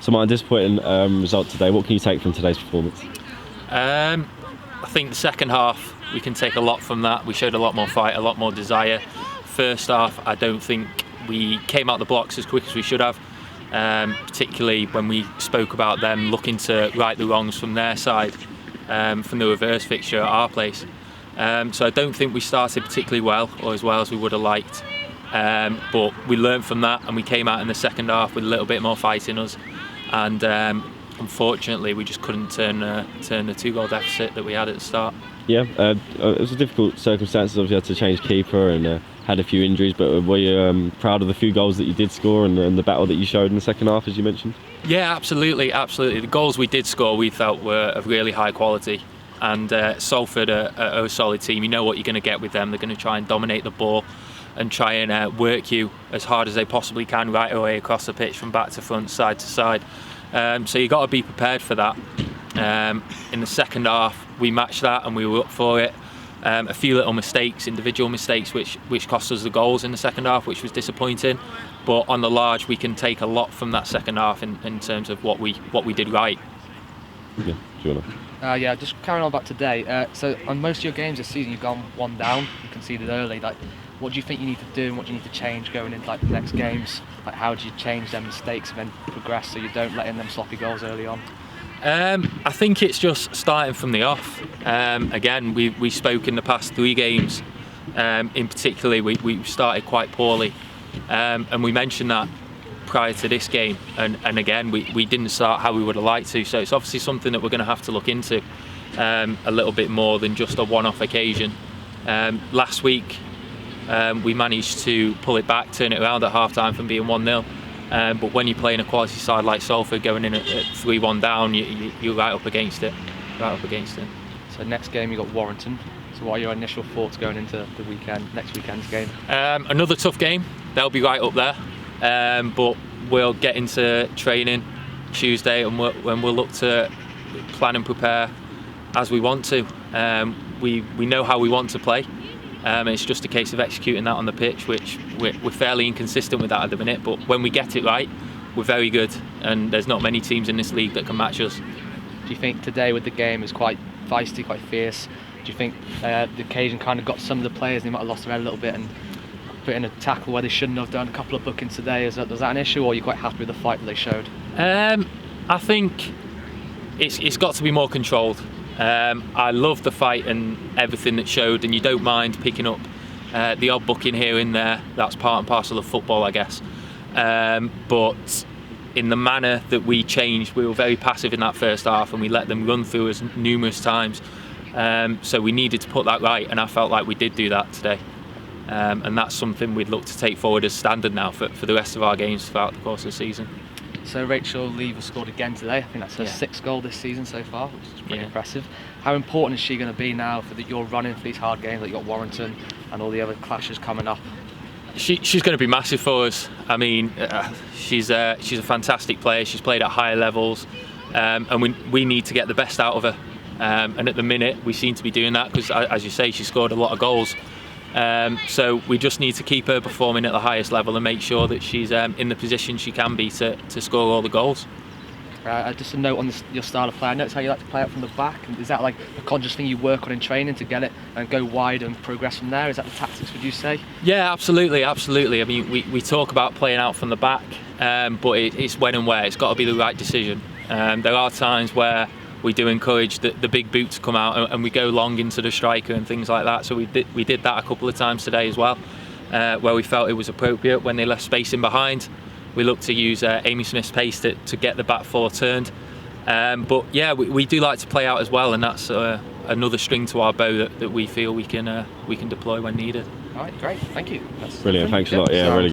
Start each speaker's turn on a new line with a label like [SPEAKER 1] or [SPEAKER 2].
[SPEAKER 1] So, Martin, disappointing result today. What can you take from today's performance?
[SPEAKER 2] I think the second half, we can take a lot from that. We showed a lot more fight, a lot more desire. First half, I don't think we came out the blocks as quick as we should have, particularly when we spoke about them looking to right the wrongs from their side, from the reverse fixture at our place. So I don't think we started particularly well, or as well as we would have liked. But we learned from that, and we came out in the second half with a little bit more fight in us. And unfortunately, we just couldn't turn the 2-goal deficit that we had at the start.
[SPEAKER 1] Yeah, it was a difficult circumstances. Obviously, had to change keeper and had a few injuries. But were you proud of the few goals that you did score and the battle that you showed in the second half, as you mentioned?
[SPEAKER 2] Yeah, absolutely. The goals we did score, we felt were of really high quality. And Salford are a solid team. You know what you're going to get with them. They're going to try and dominate the ball and try and work you as hard as they possibly can right away across the pitch, from back to front, side to side. So you've got to be prepared for that. In the second half, we matched that and we were up for it. A few little mistakes, individual mistakes, which cost us the goals in the second half, which was disappointing. But on the large, we can take a lot from that second half in terms of what we did right.
[SPEAKER 1] Yeah, do you want to?
[SPEAKER 3] Yeah, just carrying on back today. So on most of your games this season, you've gone one down, you conceded early. Like, what do you think you need to do, and what do you need to change going into the next games? Like, how do you change them mistakes and then progress so you don't let in them sloppy goals early on?
[SPEAKER 2] I think it's just starting from the off. Again, we spoke in the past 3 games. In particular, we started quite poorly, and we mentioned that prior to this game. And again, we didn't start how we would have liked to. So it's obviously something that we're going to have to look into a little bit more than just a one-off occasion. Last week, we managed to pull it back, turn it around at half-time from being 1-0. But when you're playing a quality side like Salford, going in at 3-1 down, you're right up against it.
[SPEAKER 3] So next game, you got Warrington. So what are your initial thoughts going into the next weekend's game?
[SPEAKER 2] Another tough game. They'll be right up there. But we'll get into training Tuesday, and we'll look to plan and prepare as we want to. We know how we want to play. It's just a case of executing that on the pitch, which we're fairly inconsistent with that at the minute. But when we get it right, we're very good, and there's not many teams in this league that can match us.
[SPEAKER 3] Do you think today with the game is quite feisty, quite fierce? Do you think the occasion kind of got some of the players, they might have lost their head a little bit and put in a tackle where they shouldn't have done? A couple of bookings today, was that an issue, or are you quite happy with the fight that they showed?
[SPEAKER 2] I think it's got to be more controlled. I love the fight and everything that showed, and you don't mind picking up the odd booking here and there. That's part and parcel of football, I guess. But in the manner that we changed, we were very passive in that first half, and we let them run through us numerous times. So we needed to put that right, and I felt like we did do that today. And that's something we'd look to take forward as standard now for the rest of our games throughout the course of the season.
[SPEAKER 3] So Rachel Lever scored again today. I think that's her 6th goal this season so far, which is pretty impressive. How important is she going to be now for your running for these hard games, like you got Warrington and all the other clashes coming up?
[SPEAKER 2] She's going to be massive for us. I mean, she's a fantastic player. She's played at higher levels, and we need to get the best out of her. And at the minute, we seem to be doing that because, as you say, she scored a lot of goals. So we just need to keep her performing at the highest level and make sure that she's in the position she can be to score all the goals.
[SPEAKER 3] Just a note on your style of play. I noticed how you like to play out from the back. And is that like a conscious thing you work on in training to get it and go wide and progress from there? Is that the tactics, would you say?
[SPEAKER 2] Yeah, absolutely. I mean, we talk about playing out from the back, but it's when and where. It's got to be the right decision. There are times where we do encourage the big boot to come out, and we go long into the striker and things like that. So we did that a couple of times today as well, where we felt it was appropriate when they left space in behind. We looked to use Amy Smith's pace to get the back four turned. But yeah, we do like to play out as well, and that's another string to our bow that we feel we can deploy when needed.
[SPEAKER 3] All right, great, thank you.
[SPEAKER 1] Brilliant, thanks a lot. Yeah, really.